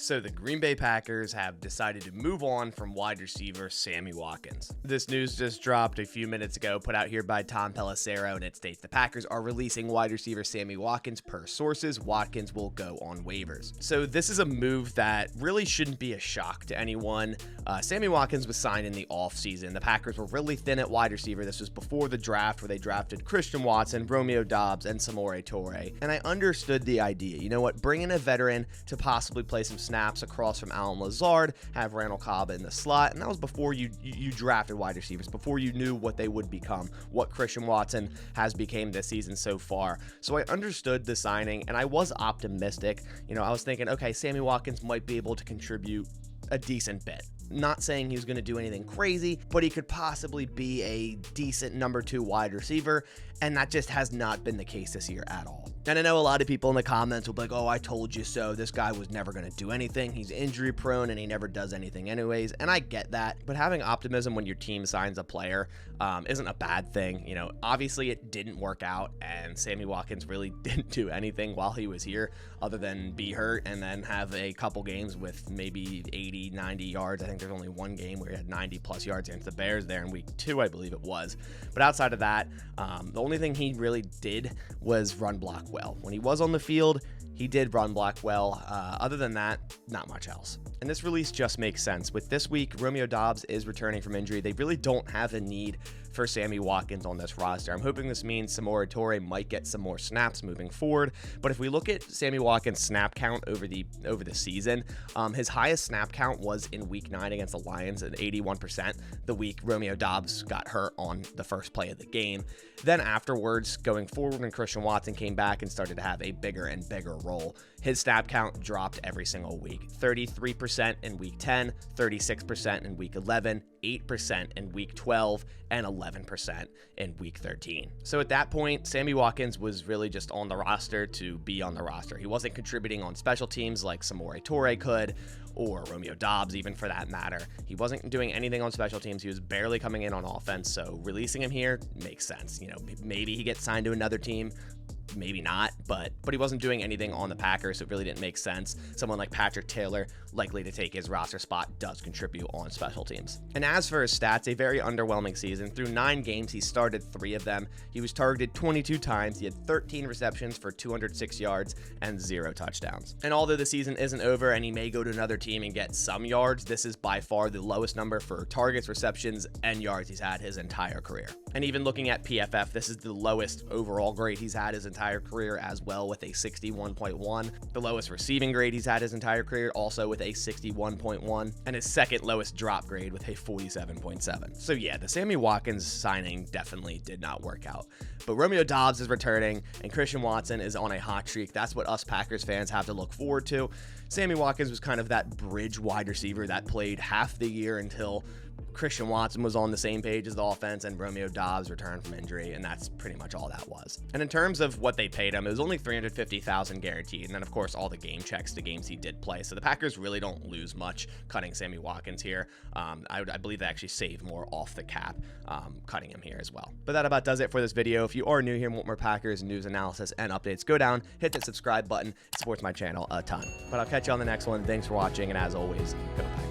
So the Green Bay Packers have decided to move on from wide receiver Sammy Watkins. This news just dropped a few minutes ago, put out here by Tom Pelissero, and it states the Packers are releasing wide receiver Sammy Watkins. Per sources, Watkins will go on waivers. So this is a move that really shouldn't be a shock to anyone. Sammy Watkins was signed in the offseason. The Packers were really thin at wide receiver. This was before the draft where they drafted Christian Watson, Romeo Doubs, and Samori Toure. And I understood the idea. You know what? Bring in a veteran to possibly play some snaps across from Allen Lazard, have Randall Cobb in the slot, and that was before you drafted wide receivers, before you knew what they would become, what Christian Watson has become this season so far. So I understood the signing, and I was optimistic. You know, I was thinking, okay, Sammy Watkins might be able to contribute a decent bit. Not saying he was going to do anything crazy, but he could possibly be a decent number 2 wide receiver, and that just has not been the case this year at all. And I know a lot of people in the comments will be like, oh, I told you so. This guy was never going to do anything. He's injury prone and he never does anything anyways. And I get that. But having optimism when your team signs a player isn't a bad thing. You know, obviously it didn't work out and Sammy Watkins really didn't do anything while he was here other than be hurt and then have a couple games with maybe 80, 90 yards. I think there's only one game where he had 90 plus yards against the Bears there in week 2, I believe it was. But outside of that, the only thing he really did was run block well. When he was on the field, he did run block well. Other than that, not much else. And this release just makes sense. With this week, Romeo Doubs is returning from injury. They really don't have a need for Sammy Watkins on this roster. I'm hoping this means Samori Toure might get some more snaps moving forward. But if we look at Sammy Watkins' snap count over the season, his highest snap count was in week 9 against the Lions at 81%, the week Romeo Doubs got hurt on the first play of the game. Then afterwards, going forward, when Christian Watson came back and started to have a bigger and bigger role, his snap count dropped every single week. 33% in week 10, 36% in week 11, 8% in week 12, and 11% in week 13. So at that point, Sammy Watkins was really just on the roster to be on the roster. He wasn't contributing on special teams like Samori Toure could, or Romeo Doubs even for that matter. He wasn't doing anything on special teams. He was barely coming in on offense, so releasing him here makes sense. You know, maybe he gets signed to another team, maybe not, but he wasn't doing anything on the Packers, so it really didn't make sense. Someone like Patrick Taylor, likely to take his roster spot, does contribute on special teams. And as for his stats, a very underwhelming season. Through 9 games, he started 3 of them. He was targeted 22 times. He had 13 receptions for 206 yards and 0 touchdowns. And although the season isn't over and he may go to another team and get some yards, this is by far the lowest number for targets, receptions, and yards he's had his entire career. And even looking at PFF, this is the lowest overall grade he's had his entire career as well, with a 61.1. The lowest receiving grade he's had his entire career, also with a 61.1, and his second lowest drop grade with a 47.7. So yeah, the Sammy Watkins signing definitely did not work out. But Romeo Doubs is returning, and Christian Watson is on a hot streak. That's what us Packers fans have to look forward to. Sammy Watkins was kind of that bridge wide receiver that played half the year until Christian Watson was on the same page as the offense and Romeo Doubs returned from injury, and that's pretty much all that was. And in terms of what they paid him, it was only $350,000 guaranteed, and then of course all the game checks to games he did play. So the Packers really don't lose much cutting Sammy Watkins here. I believe they actually save more off the cap cutting him here as well. But that about does it for this video. If you are new here and want more Packers news, analysis, and updates, go down, hit that subscribe button. It supports my channel a ton. But I'll catch you on the next one. Thanks for watching, and as always, go Packers.